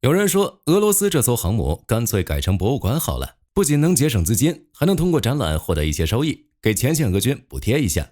有人说，俄罗斯这艘航母干脆改成博物馆好了，不仅能节省资金，还能通过展览获得一些收益，给前线俄军补贴一下。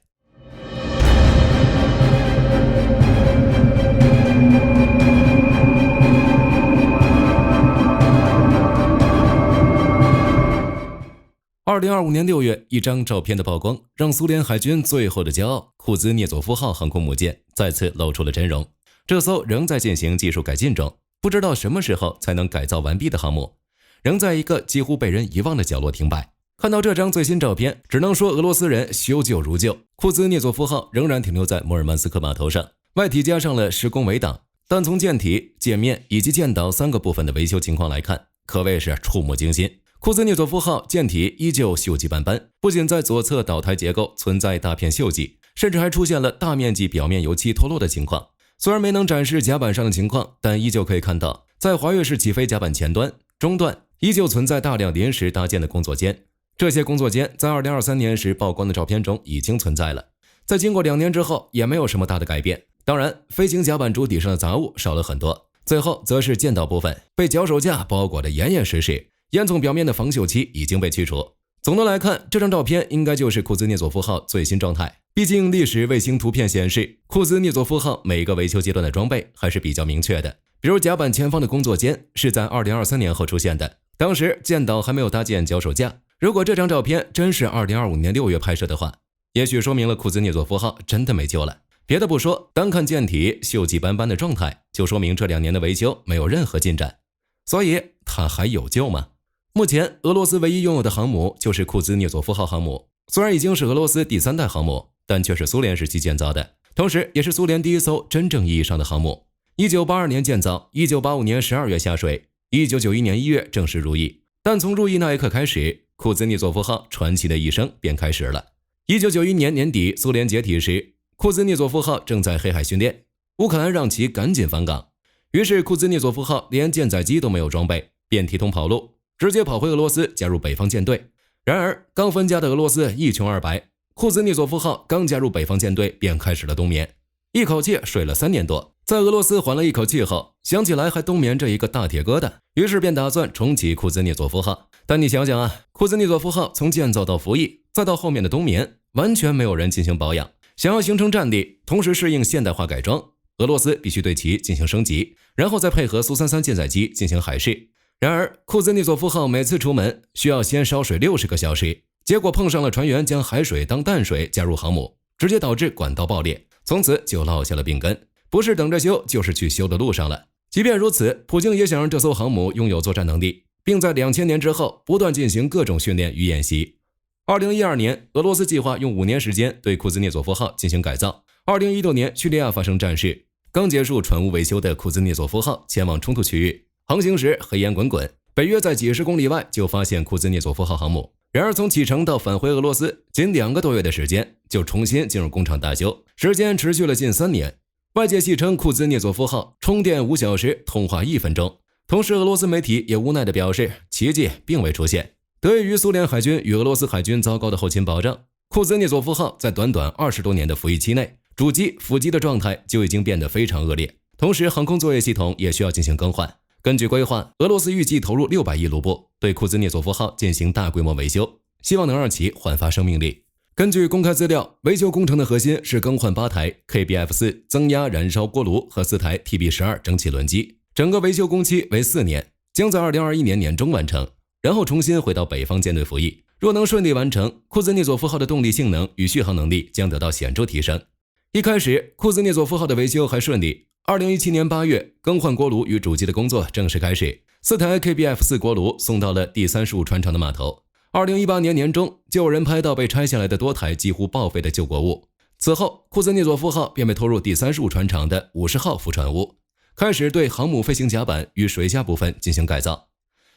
2025年6月，一张照片的曝光，让苏联海军最后的骄傲库兹涅佐夫号航空母舰再次露出了真容。这艘仍在进行技术改进中，不知道什么时候才能改造完毕的航母，仍在一个几乎被人遗忘的角落停摆。看到这张最新照片，只能说俄罗斯人修旧如旧。库兹涅佐夫号仍然停留在摩尔曼斯克码头上，外体加上了施工围挡，但从舰体、舰面以及舰岛3个部分的维修情况来看，可谓是触目惊心。库兹涅佐夫号舰体依旧锈迹斑斑，不仅在左侧岛台结构存在大片锈迹，甚至还出现了大面积表面油漆脱落的情况。虽然没能展示甲板上的情况，但依旧可以看到，在滑跃式起飞甲板前端、中段依旧存在大量临时搭建的工作间。这些工作间在2023年时曝光的照片中已经存在了，在经过2年之后也没有什么大的改变。当然，飞行甲板主体上的杂物少了很多，最后则是舰岛部分被脚手架包裹得严严实实，烟囱表面的防锈漆已经被去除。总的来看，这张照片应该就是库兹涅佐夫号最新状态。毕竟历史卫星图片显示，库兹涅佐夫号每个维修阶段的装备还是比较明确的。比如甲板前方的工作间是在2023年后出现的，当时舰岛还没有搭建脚手架。如果这张照片真是2025年6月拍摄的话，也许说明了库兹涅佐夫号真的没救了。别的不说，单看舰体锈迹斑斑的状态，就说明这2年的维修没有任何进展。所以它还有救吗？目前俄罗斯唯一拥有的航母就是库兹涅佐夫号航母，虽然已经是俄罗斯第3代航母，但却是苏联时期建造的，同时也是苏联第一艘真正意义上的航母。1982年建造，1985年12月下水，1991年1月正式入役。但从入役那一刻开始，库兹涅佐夫号传奇的一生便开始了。1991年年底，苏联解体时，库兹涅佐夫号正在黑海训练，乌克兰让其赶紧返港，于是库兹涅佐夫号连舰载机都没有装备，便提桶跑路，直接跑回俄罗斯加入北方舰队。然而刚分家的俄罗斯一穷二白，库兹涅佐夫号刚加入北方舰队便开始了冬眠，一口气睡了3年多。在俄罗斯缓了一口气后，想起来还冬眠这一个大铁疙瘩，于是便打算重启库兹涅佐夫号。但你想想啊，库兹涅佐夫号从建造到服役，再到后面的冬眠，完全没有人进行保养。想要形成战力，同时适应现代化改装，俄罗斯必须对其进行升级，然后再配合苏33舰载机进行海试。然而库兹涅佐夫号每次出门需要先烧水60个小时，结果碰上了船员将海水当淡水加入航母，直接导致管道爆裂，从此就落下了病根，不是等着修就是去修的路上了。即便如此，普京也想让这艘航母拥有作战能力，并在2000年之后不断进行各种训练与演习。2012年，俄罗斯计划用5年时间对库兹涅佐夫号进行改造。2016年，叙利亚发生战事，刚结束船坞维修的库兹涅佐夫号前往冲突区域，航行时黑烟滚滚，北约在几十公里外就发现库兹涅佐夫号航母。然而从启程到返回俄罗斯，仅2个多月的时间就重新进入工厂大修，时间持续了近3年。外界戏称库兹涅佐夫号充电5小时，通话1分钟。同时俄罗斯媒体也无奈地表示，奇迹并未出现。得益于苏联海军与俄罗斯海军糟糕的后勤保障，库兹涅佐夫号在短短20多年的服役期内，主机、副机的状态就已经变得非常恶劣，同时航空作业系统也需要进行更换。根据规划，俄罗斯预计投入600亿卢布对库兹涅佐夫号进行大规模维修，希望能让其焕发生命力。根据公开资料，维修工程的核心是更换8台 KBF-4 增压燃烧锅炉和4台 TB-12 蒸汽轮机，整个维修工期为4年，将在2021年年中完成，然后重新回到北方舰队服役。若能顺利完成，库兹涅佐夫号的动力性能与续航能力将得到显著提升。一开始，库兹涅佐夫号的维修还顺利。2017年8月，更换锅炉与主机的工作正式开始，4台 KBF-4 锅炉送到了第35船厂的码头。2018年年中，就有人拍到被拆下来的多台几乎报废的旧国物。此后，库兹涅佐夫号便被拖入第35船厂的50号副船坞，开始对航母飞行甲板与水下部分进行改造。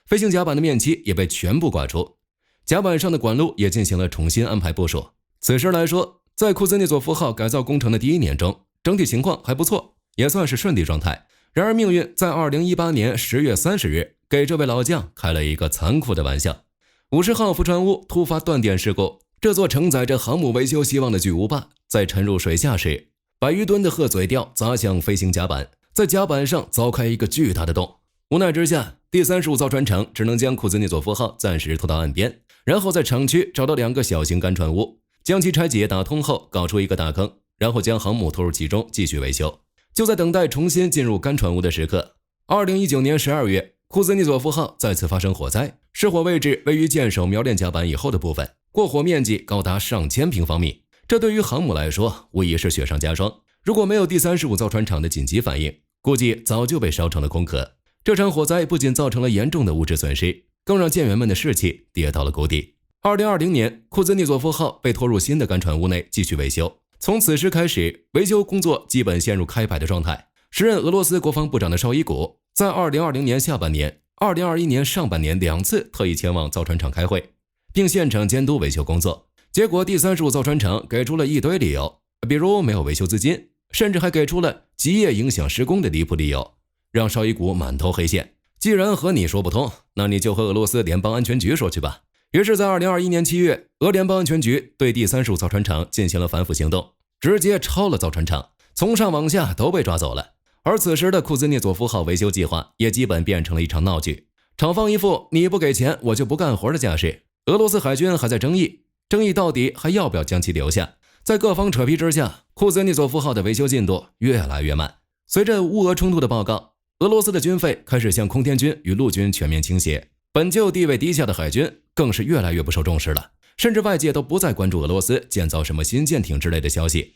飞行甲板的面漆也被全部刮除，甲板上的管路也进行了重新安排部署。此时来说，在库兹涅佐夫号改造工程的第1年中，整体情况还不错，也算是顺利状态。然而命运在2018年10月30日给这位老将开了一个残酷的玩笑。50号副船坞突发断电事故，这座承载着航母维修希望的巨无霸在沉入水下时，100余吨的鹤嘴吊砸向飞行甲板，在甲板上凿开一个巨大的洞。无奈之下，第35造船厂只能将库兹涅佐夫号暂时拖到岸边，然后在厂区找到2个小型干船坞，将其拆解打通后搞出一个大坑，然后将航母拖入其中继续维修。就在等待重新进入干船坞的时刻，2019年12月，库兹涅佐夫号再次发生火灾，失火位置位于舰首锚链甲板以后的部分，过火面积高达上千平方米。这对于航母来说无疑是雪上加霜，如果没有第35造船厂的紧急反应，估计早就被烧成了空壳。这场火灾不仅造成了严重的物质损失，更让舰员们的士气跌到了谷底。2020年，库兹涅佐夫号被拖入新的干船坞内继续维修。从此时开始，维修工作基本陷入开摆的状态。时任俄罗斯国防部长的绍伊古在2020年下半年、2021年上半年2次特意前往造船厂开会，并现场监督维修工作。结果第35造船厂给出了一堆理由，比如没有维修资金，甚至还给出了极夜影响施工的离谱理由，让绍伊古满头黑线。既然和你说不通，那你就和俄罗斯联邦安全局说去吧。于是在2021年7月，俄联邦安全局对第35造船厂进行了反腐行动，直接抄了造船厂，从上往下都被抓走了。而此时的库兹涅佐夫号维修计划也基本变成了一场闹剧，厂方一副你不给钱我就不干活的架势。俄罗斯海军还在争议到底还要不要将其留下。在各方扯皮之下，库兹涅佐夫号的维修进度越来越慢。随着乌俄冲突的报告，俄罗斯的军费开始向空天军与陆军全面倾斜，本就地位低下的海军更是越来越不受重视了，甚至外界都不再关注俄罗斯建造什么新舰艇之类的消息。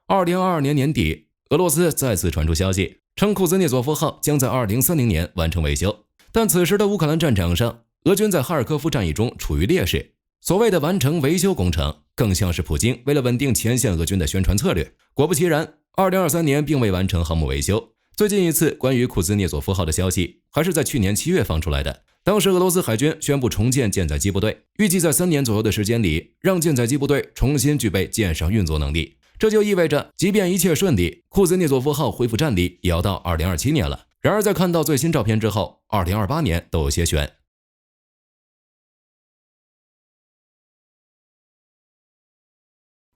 2022年年底，俄罗斯再次传出消息，称库兹涅佐夫号将在2030年完成维修。但此时的乌克兰战场上，俄军在哈尔科夫战役中处于劣势，所谓的完成维修工程，更像是普京为了稳定前线俄军的宣传策略。果不其然，2023年并未完成航母维修。最近一次关于库兹涅佐夫号的消息，还是在去年7月放出来的。当时俄罗斯海军宣布重建舰载机部队，预计在3年左右的时间里，让舰载机部队重新具备舰上运作能力。这就意味着，即便一切顺利，库兹涅佐夫号恢复战力也要到2027年了。然而在看到最新照片之后，2028年都有些悬。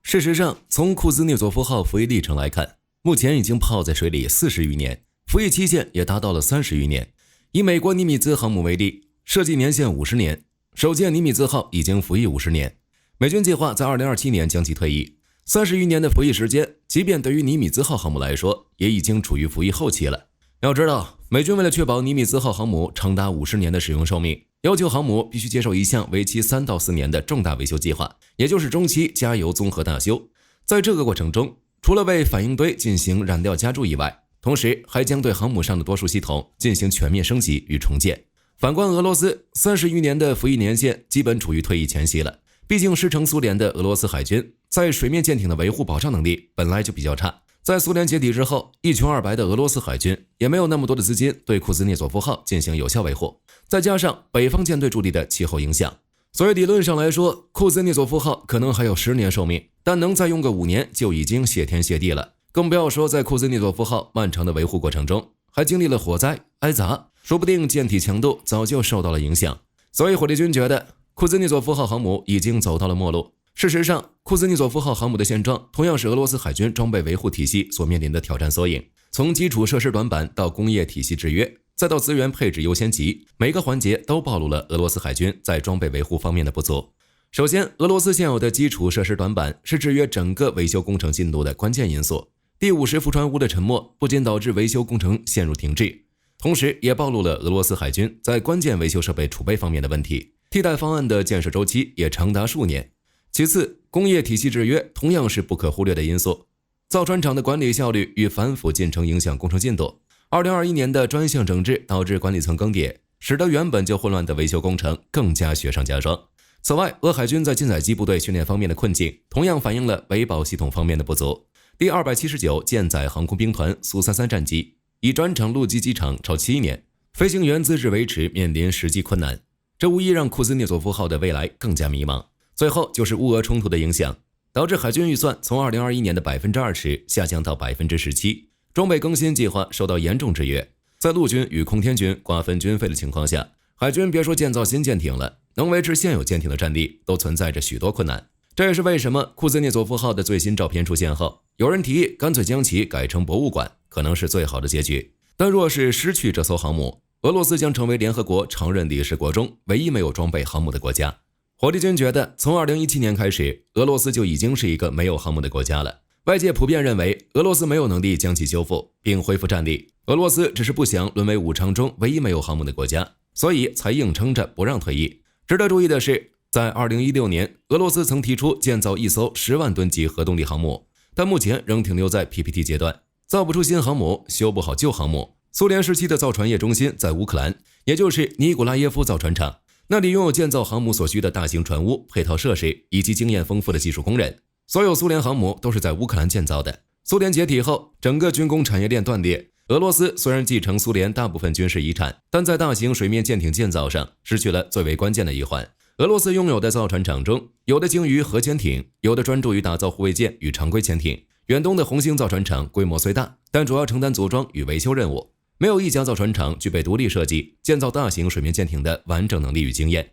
事实上，从库兹涅佐夫号服役历程来看，目前已经泡在水里40余年，服役期限也达到了30余年。以美国尼米兹航母为例，设计年限50年，首舰尼米兹号已经服役50年，美军计划在2027年将其退役。30余年的服役时间，即便对于尼米兹号航母来说，也已经处于服役后期了。要知道，美军为了确保尼米兹号航母长达50年的使用寿命，要求航母必须接受一项为期3到4年的重大维修计划，也就是中期加油综合大修。在这个过程中，除了为反应堆进行燃料加注以外，同时还将对航母上的多数系统进行全面升级与重建。反观俄罗斯，30余年的服役年限基本处于退役前夕了。毕竟师承苏联的俄罗斯海军在水面舰艇的维护保障能力本来就比较差，在苏联解体之后，一穷二白的俄罗斯海军也没有那么多的资金对库兹涅佐夫号进行有效维护，再加上北方舰队驻地的气候影响，所以理论上来说，库兹涅佐夫号可能还有10年寿命，但能再用个5年就已经谢天谢地了。更不要说在库兹涅佐夫号漫长的维护过程中，还经历了火灾、挨砸，说不定舰体强度早就受到了影响。所以火力军觉得库兹涅佐夫号航母已经走到了末路。事实上，库兹涅佐夫号航母的现状同样是俄罗斯海军装备维护体系所面临的挑战缩影。从基础设施短板到工业体系制约，再到资源配置优先级，每个环节都暴露了俄罗斯海军在装备维护方面的不足。首先，俄罗斯现有的基础设施短板是制约整个维修工程进度的关键因素。第50浮船坞的沉没不仅导致维修工程陷入停滞，同时也暴露了俄罗斯海军在关键维修设备储备方面的问题，替代方案的建设周期也长达数年。其次，工业体系制约同样是不可忽略的因素。造船厂的管理效率与反腐进程影响工程进度。2021年的专项整治导致管理层更迭，使得原本就混乱的维修工程更加雪上加霜。此外，俄海军在舰载机部队训练方面的困境，同样反映了维保系统方面的不足。第279舰载航空兵团苏33战机已转场陆基机场超7年，飞行员资质维持面临实际困难，这无疑让库兹涅佐夫号的未来更加迷茫。最后就是乌俄冲突的影响，导致海军预算从2021年的 20% 下降到 17%， 装备更新计划受到严重制约。在陆军与空天军瓜分军费的情况下，海军别说建造新舰艇了，能维持现有舰艇的战力都存在着许多困难。这也是为什么库兹涅佐夫号的最新照片出现后，有人提议干脆将其改成博物馆，可能是最好的结局。但若是失去这艘航母，俄罗斯将成为联合国常任理事国中唯一没有装备航母的国家。火力军觉得，从2017年开始，俄罗斯就已经是一个没有航母的国家了。外界普遍认为，俄罗斯没有能力将其修复并恢复战力。俄罗斯只是不想沦为5常中唯一没有航母的国家，所以才硬撑着不让退役。值得注意的是，在2016年，俄罗斯曾提出建造一艘10万吨级核动力航母，但目前仍停留在 PPT 阶段，造不出新航母，修不好旧航母。苏联时期的造船业中心在乌克兰，也就是尼古拉耶夫造船厂，那里拥有建造航母所需的大型船坞、配套设施以及经验丰富的技术工人。所有苏联航母都是在乌克兰建造的。苏联解体后，整个军工产业链断裂。俄罗斯虽然继承苏联大部分军事遗产，但在大型水面舰艇建造上失去了最为关键的一环。俄罗斯拥有的造船厂中，有的精于核潜艇，有的专注于打造护卫舰与常规潜艇。远东的红星造船厂规模虽大，但主要承担组装与维修任务，没有一家造船厂具备独立设计、建造大型水面舰艇的完整能力与经验。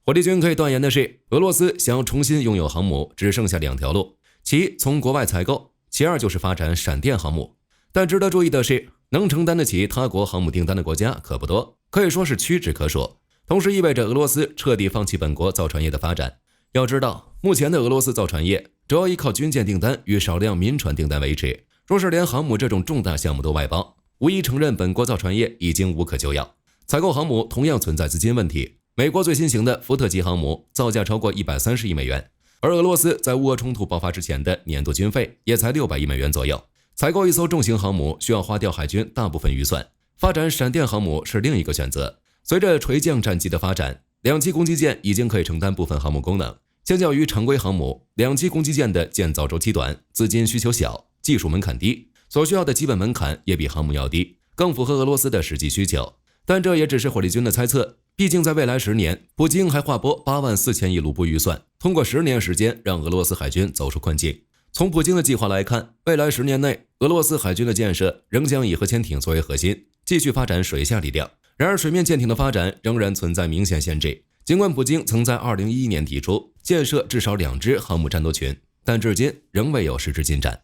火力军可以断言的是，俄罗斯想要重新拥有航母，只剩下2条路：其一，从国外采购；其二，就是发展闪电航母。但值得注意的是，能承担得起他国航母订单的国家可不多，可以说是屈指可数。同时意味着俄罗斯彻底放弃本国造船业的发展。要知道，目前的俄罗斯造船业主要依靠军舰订单与少量民船订单维持，若是连航母这种重大项目都外包，无疑承认本国造船业已经无可救药。采购航母同样存在资金问题。美国最新型的福特级航母造价超过130亿美元，而俄罗斯在乌俄冲突爆发之前的年度军费也才600亿美元左右。采购一艘重型航母需要花掉海军大部分预算，发展闪电航母是另一个选择。随着垂降战机的发展，2栖攻击舰已经可以承担部分航母功能。相较于常规航母，2栖攻击舰的建造周期短，资金需求小，技术门槛低，所需要的基本门槛也比航母要低，更符合俄罗斯的实际需求。但这也只是火力军的猜测，毕竟在未来10年，普京还划拨8万4千亿卢布预算，通过10年时间让俄罗斯海军走出困境。从普京的计划来看，未来10年内，俄罗斯海军的建设仍将以核潜艇作为核心，继续发展水下力量。然而，水面舰艇的发展仍然存在明显限制。尽管普京曾在2011年提出建设至少2支航母战斗群，但至今仍未有实质进展。